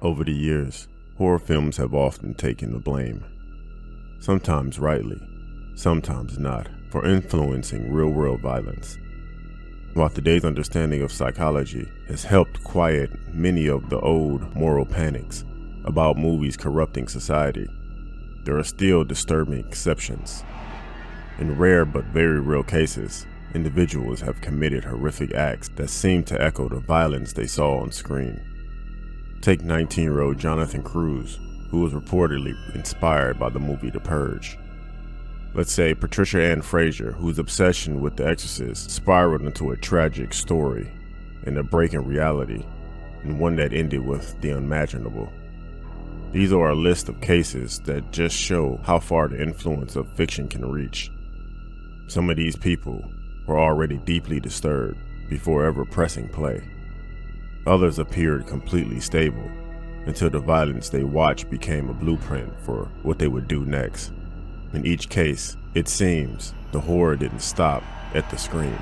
Over the years, horror films have often taken the blame, sometimes rightly, sometimes not, for influencing real-world violence. While today's understanding of psychology has helped quiet many of the old moral panics about movies corrupting society, there are still disturbing exceptions. In rare but very real cases, individuals have committed horrific acts that seem to echo the violence they saw on screen. Take 19-year-old Jonathan Cruz, who was reportedly inspired by the movie The Purge. Let's say Patricia Ann Frazier, whose obsession with The Exorcist spiraled into a tragic story and a break in reality, and one that ended with the unimaginable. These are a list of cases that just show how far the influence of fiction can reach. Some of these people were already deeply disturbed before ever pressing play. Others appeared completely stable until the violence they watched became a blueprint for what they would do next. In each case, it seems the horror didn't stop at the scream.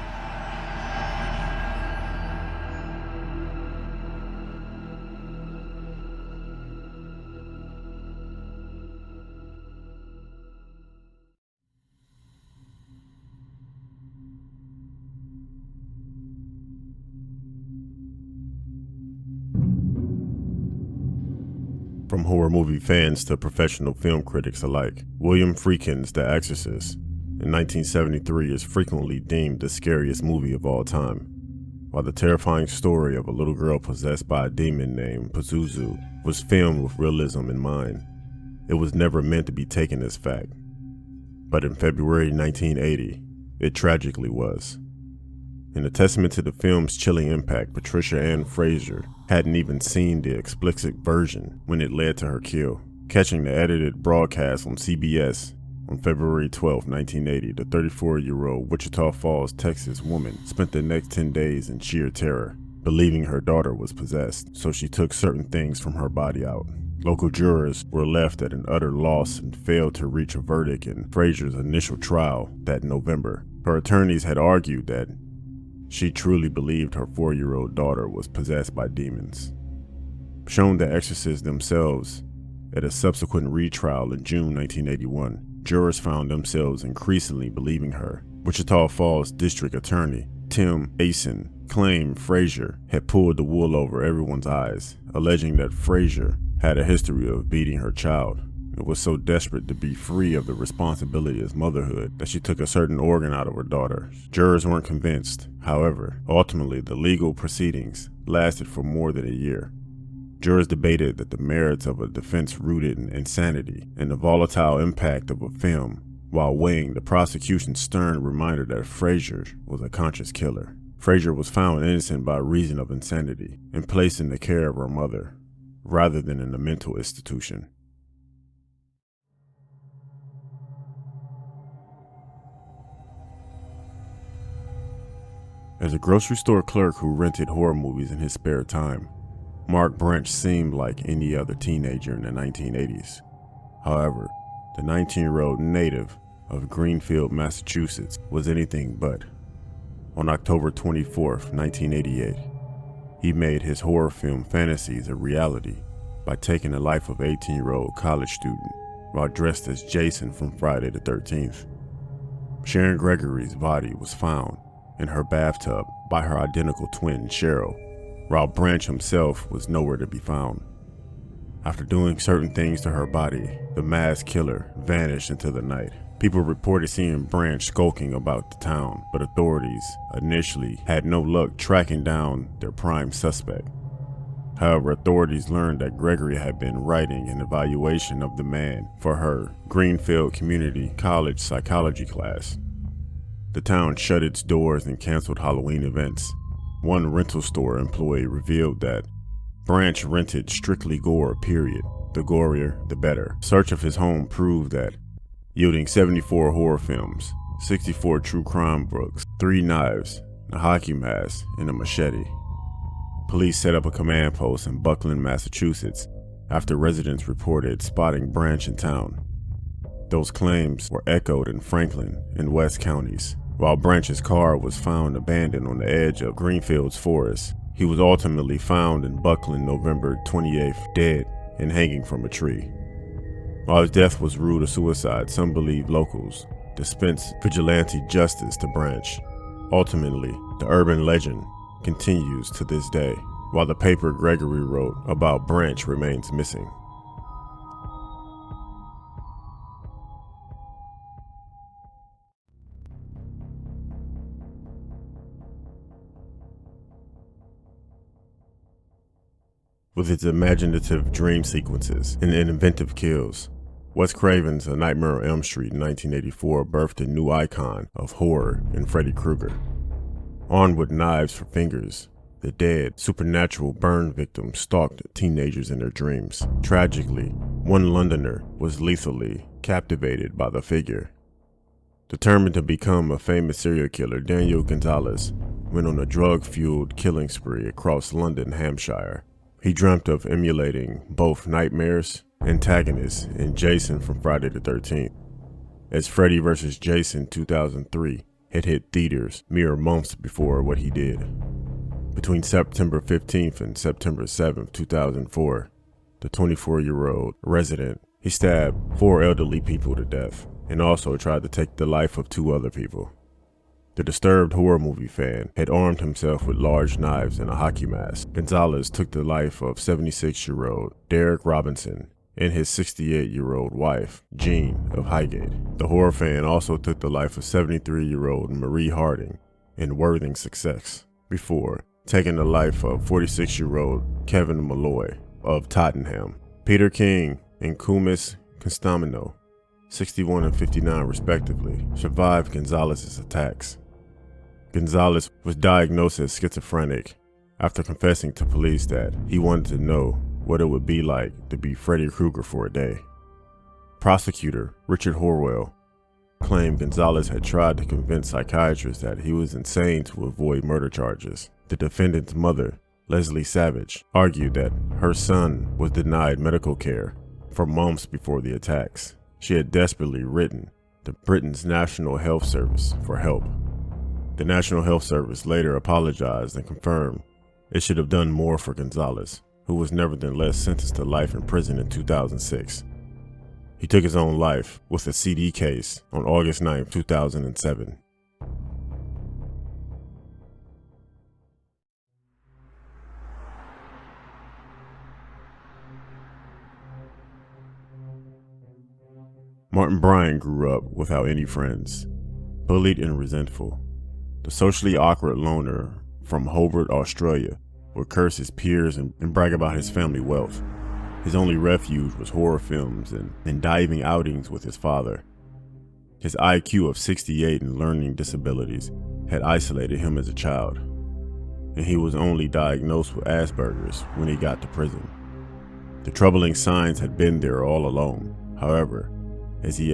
From horror movie fans to professional film critics alike, William Friedkin's The Exorcist in 1973 is frequently deemed the scariest movie of all time. While the terrifying story of a little girl possessed by a demon named Pazuzu was filmed with realism in mind, it was never meant to be taken as fact. But in February 1980, it tragically was. In a testament to the film's chilling impact, Patricia Ann Frazier hadn't even seen the explicit version when it led to her kill. Catching the edited broadcast on CBS on February 12, 1980, the 34-year-old Wichita Falls, Texas woman spent the next 10 days in sheer terror, believing her daughter was possessed, so she took certain things from her body out. Local jurors were left at an utter loss and failed to reach a verdict in Frazier's initial trial that November. Her attorneys had argued that she truly believed her 4-year-old daughter was possessed by demons. Shown the exorcists themselves at a subsequent retrial in June 1981, jurors found themselves increasingly believing her. Wichita Falls District Attorney Tim Asen claimed Frazier had pulled the wool over everyone's eyes, alleging that Frazier had a history of beating her child and was so desperate to be free of the responsibility of motherhood that she took a certain organ out of her daughter. Jurors weren't convinced. However, ultimately the legal proceedings lasted for more than a year. Jurors debated that the merits of a defense rooted in insanity and the volatile impact of a film, while weighing the prosecution's stern reminder that Frazier was a conscious killer. Frazier was found innocent by reason of insanity and placed in the care of her mother, rather than in a mental institution. As a grocery store clerk who rented horror movies in his spare time, Mark Branch seemed like any other teenager in the 1980s. However, the 19-year-old native of Greenfield, Massachusetts was anything but. On October 24, 1988, he made his horror film Fantasies a reality by taking the life of 18-year-old college student while dressed as Jason from Friday the 13th. Sharon Gregory's body was found in her bathtub by her identical twin, Cheryl, while Branch himself was nowhere to be found. After doing certain things to her body, the masked killer vanished into the night. People reported seeing Branch skulking about the town, but authorities initially had no luck tracking down their prime suspect. However, authorities learned that Gregory had been writing an evaluation of the man for her Greenfield Community College psychology class. The town shut its doors and canceled Halloween events. One rental store employee revealed that Branch rented strictly gore, period. The gorier, the better. Search of his home proved that, yielding 74 horror films, 64 true crime books, 3 knives, a hockey mask, and a machete. Police set up a command post in Buckland, Massachusetts, after residents reported spotting Branch in town. Those claims were echoed in Franklin and West counties, While Branch's car was found abandoned on the edge of Greenfields Forest, he was ultimately found in Buckland November 28th, dead and hanging from a tree. While his death was ruled a suicide, some believe locals dispensed vigilante justice to Branch. Ultimately, the urban legend continues to this day, while the paper Gregory wrote about Branch remains missing. With its imaginative dream sequences and inventive kills, Wes Craven's A Nightmare on Elm Street in 1984 birthed a new icon of horror in Freddy Krueger. Armed with knives for fingers, the dead, supernatural burn victim stalked teenagers in their dreams. Tragically, one Londoner was lethally captivated by the figure. Determined to become a famous serial killer, Daniel Gonzalez went on a drug-fueled killing spree across London, Hampshire. He dreamt of emulating both Nightmare's antagonist in Jason from Friday the 13th, as Freddy vs. Jason 2003 had hit theaters mere months before what he did. Between September 15th and September 7th, 2004, the 24-year-old resident, he stabbed 4 elderly people to death and also tried to take the life of 2 other people. The disturbed horror movie fan had armed himself with large knives and a hockey mask. Gonzalez took the life of 76-year-old Derek Robinson and his 68-year-old wife, Jean of Highgate. The horror fan also took the life of 73-year-old Marie Harding in Worthing success, before taking the life of 46-year-old Kevin Malloy of Tottenham. Peter King and Kumis Constamino, 61 and 59 respectively, survived Gonzalez's attacks. Gonzalez was diagnosed as schizophrenic after confessing to police that he wanted to know what it would be like to be Freddy Krueger for a day. Prosecutor Richard Horwell claimed Gonzalez had tried to convince psychiatrists that he was insane to avoid murder charges. The defendant's mother, Leslie Savage, argued that her son was denied medical care for months before the attacks. She had desperately written to Britain's National Health Service for help. The National Health Service later apologized and confirmed it should have done more for Gonzalez, who was nevertheless sentenced to life in prison in 2006. He took his own life with a CD case on August 9, 2007. Martin Bryant grew up without any friends, bullied and resentful. The socially awkward loner from Hobart, Australia, would curse his peers and brag about his family wealth. His only refuge was horror films and diving outings with his father. His IQ of 68 and learning disabilities had isolated him as a child, and he was only diagnosed with Asperger's when he got to prison. The troubling signs had been there all along. However, as he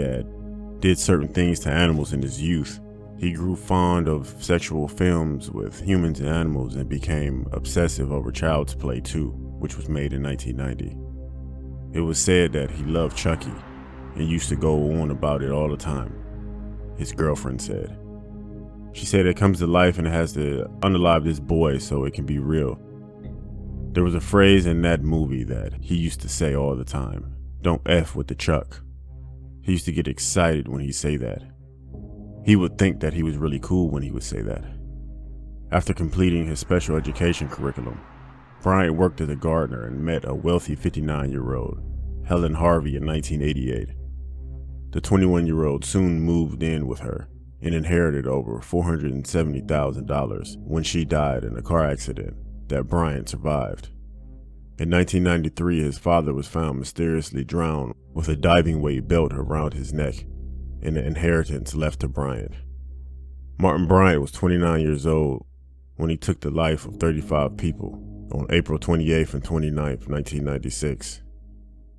did certain things to animals in his youth, he grew fond of sexual films with humans and animals and became obsessive over Child's Play 2, which was made in 1990. It was said that he loved Chucky and used to go on about it all the time, his girlfriend said. She said it comes to life and it has to unalive this boy so it can be real. There was a phrase in that movie that he used to say all the time, "Don't F with the Chuck." He used to get excited when he'd say that. He would think that he was really cool when he would say that. After completing his special education curriculum, Bryant worked as a gardener and met a wealthy 59-year-old, Helen Harvey, in 1988. The 21-year-old soon moved in with her and inherited over $470,000 when she died in a car accident that Bryant survived. In 1993, his father was found mysteriously drowned with a diving weight belt around his neck and the inheritance left to Bryant. Martin Bryant was 29 years old when he took the life of 35 people on April 28th and 29th, 1996.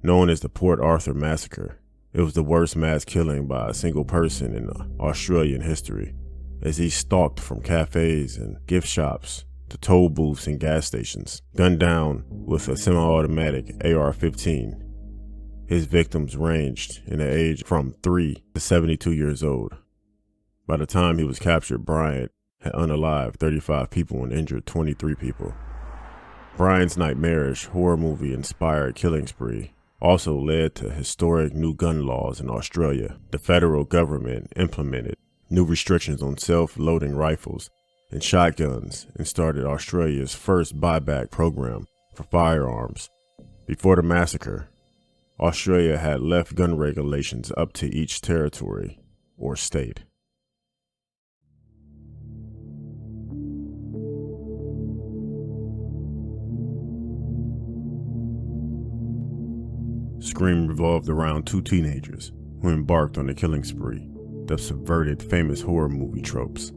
Known as the Port Arthur Massacre, it was the worst mass killing by a single person in Australian history, as he stalked from cafes and gift shops to toll booths and gas stations, gunned down with a semi-automatic AR-15. His victims ranged in the age from 3 to 72 years old. By the time he was captured, Bryant had unalived 35 people and injured 23 people. Bryant's nightmarish horror movie-inspired killing spree also led to historic new gun laws in Australia. The federal government implemented new restrictions on self-loading rifles and shotguns and started Australia's first buyback program for firearms. Before the massacre, Australia had left gun regulations up to each territory or state. Scream revolved around two teenagers who embarked on a killing spree that subverted famous horror movie tropes.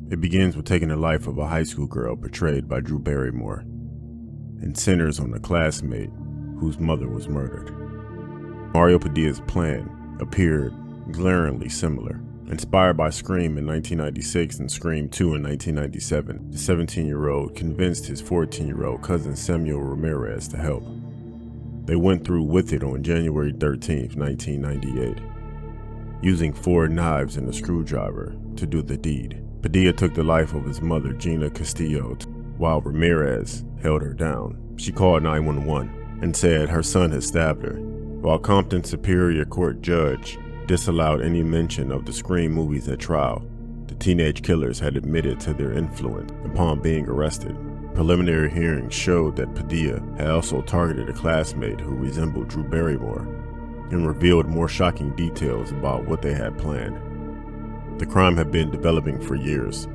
It begins with taking the life of a high school girl portrayed by Drew Barrymore, and centers on a classmate whose mother was murdered. Mario Padilla's plan appeared glaringly similar. Inspired by Scream in 1996 and Scream 2 in 1997, the 17-year-old convinced his 14-year-old cousin Samuel Ramirez to help. They went through with it on January 13, 1998, using 4 knives and a screwdriver to do the deed. Padilla took the life of his mother, Gina Castillo, while Ramirez held her down. She called 911 and said her son had stabbed her. While Compton's Superior Court judge disallowed any mention of the Scream movies at trial, the teenage killers had admitted to their influence upon being arrested. Preliminary hearings showed that Padilla had also targeted a classmate who resembled Drew Barrymore and revealed more shocking details about what they had planned. The crime had been developing for years.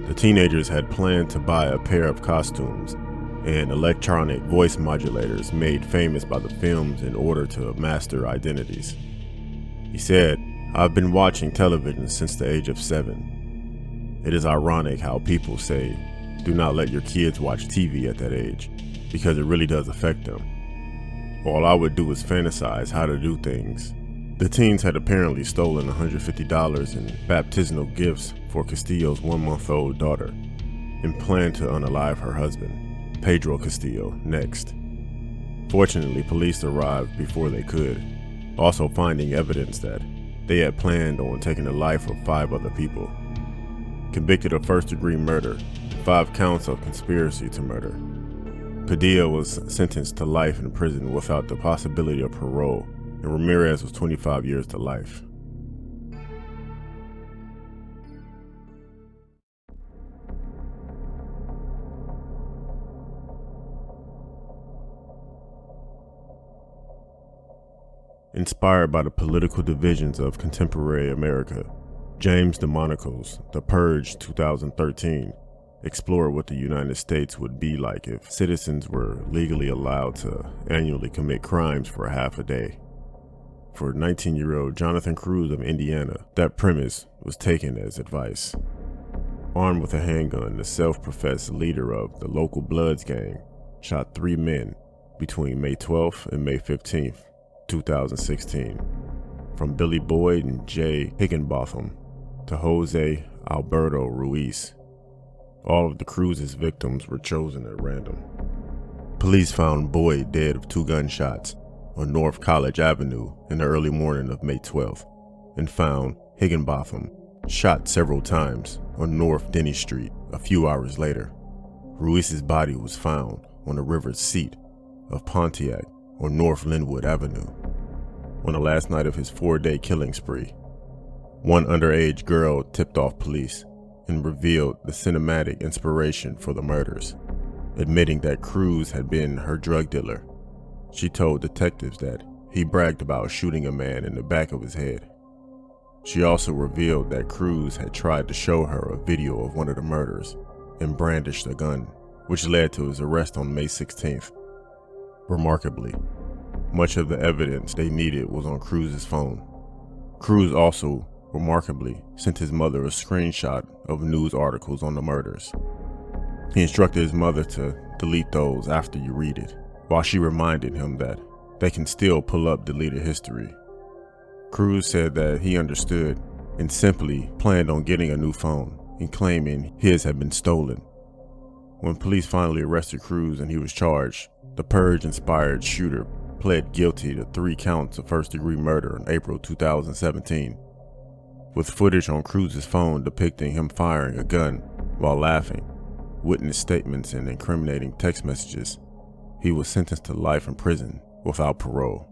The teenagers had planned to buy a pair of costumes and electronic voice modulators made famous by the films in order to master identities. He said, "I've been watching television since the age of 7. It is ironic how people say, do not let your kids watch TV at that age, because it really does affect them. All I would do is fantasize how to do things." The teens had apparently stolen $150 in baptismal gifts for Castillo's 1-month-old daughter and planned to unalive her husband, Pedro Castillo, next. Fortunately, police arrived before they could, also finding evidence that they had planned on taking the life of 5 other people. Convicted of first-degree murder, 5 counts of conspiracy to murder, Padilla was sentenced to life in prison without the possibility of parole, and Ramirez was 25 years to life. Inspired by the political divisions of contemporary America, James DeMonico's The Purge 2013 explored what the United States would be like if citizens were legally allowed to annually commit crimes for half a day. For 19-year-old Jonathan Cruz of Indiana, that premise was taken as advice. Armed with a handgun, the self-professed leader of the local Bloods gang shot 3 men between May 12th and May 15th, 2016. From Billy Boyd and Jay Higginbotham to Jose Alberto Ruiz. All of the Cruz's victims were chosen at random. Police found Boyd dead of 2 gunshots on North College Avenue in the early morning of May 12th, and found Higginbotham shot several times on North Denny Street a few hours later. Ruiz's body was found on the river's seat of Pontiac on North Linwood Avenue. On the last night of his 4-day killing spree, one underage girl tipped off police and revealed the cinematic inspiration for the murders, admitting that Cruz had been her drug dealer. She told detectives that he bragged about shooting a man in the back of his head. She also revealed that Cruz had tried to show her a video of one of the murders and brandished a gun, which led to his arrest on May 16th. Remarkably, much of the evidence they needed was on Cruz's phone. Cruz also, remarkably, sent his mother a screenshot of news articles on the murders. He instructed his mother to delete those after you read it, while she reminded him that they can still pull up deleted history. Cruz said that he understood and simply planned on getting a new phone and claiming his had been stolen. When police finally arrested Cruz and he was charged, the Purge-inspired shooter pled guilty to 3 counts of first-degree murder in April 2017. with footage on Cruz's phone depicting him firing a gun while laughing, witness statements and incriminating text messages, he was sentenced to life in prison without parole.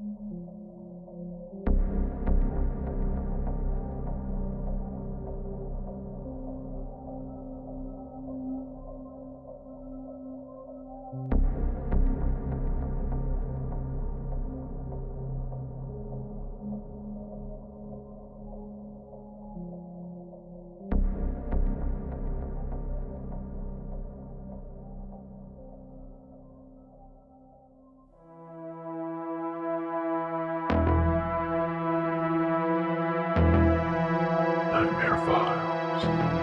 Nightmare Files.